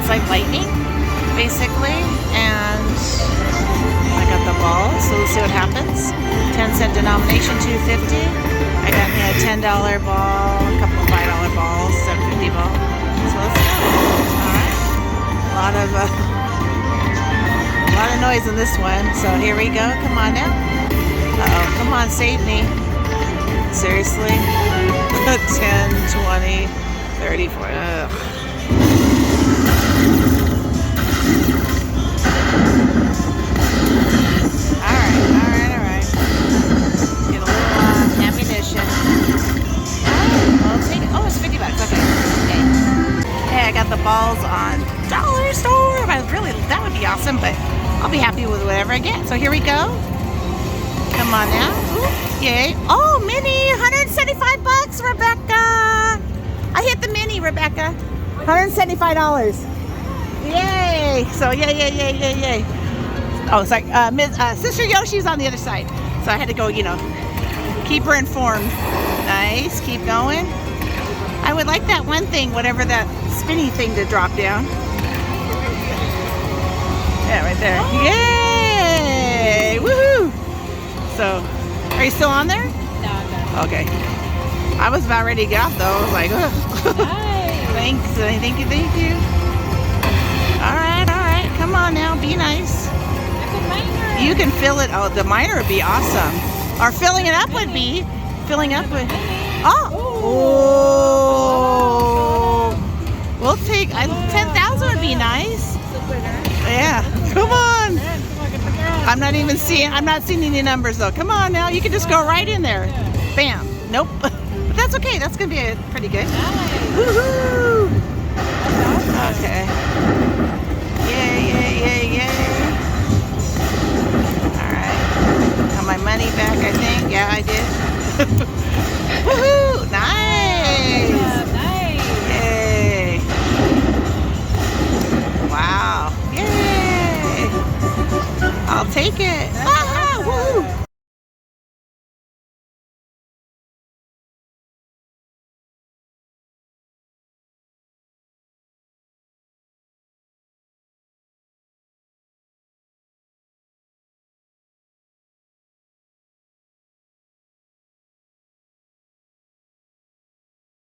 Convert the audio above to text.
it's like lightning, basically. And I got the ball, so let's see what happens. 10-cent denomination, $2.50. I got me a $10 ball, a couple of $5 balls, $7.50 ball. So let's go. All right. A lot of noise in this one. So here we go. Come on now. Uh-oh. Come on, save me. Seriously? 10, 20, 30, 40. Ugh. Alright. Get a little ammunition. I'll take it. Oh, it's $50. Okay. Hey, I got the balls on dollar store. That would be awesome, but I'll be happy with whatever I get. So here we go. Come on now. Ooh, yay. Oh, mini, $175, Rebecca. I hit the mini, Rebecca. $175. Yay. So yay. Oh, it's like Sister Yoshi's on the other side. So I had to go, keep her informed. Nice. Keep going. I would like that one thing, whatever that spinny thing to drop down. Yeah, right there. Oh. Yay! Woohoo! So, are you still on there? No, I'm not. Okay. I was about ready to get off though. I was like, ugh. Nice. Thank you. All right. Come on now, be nice. That's a minor. You can fill it. Oh, the minor would be awesome. Or filling it up would be. Filling up would. We'll take 10,000 would be nice. Yeah. Come on. I'm not seeing any numbers though. Come on now. You can just go right in there. Bam. Nope. But that's okay. That's gonna be pretty good. Nice. Woohoo. Okay.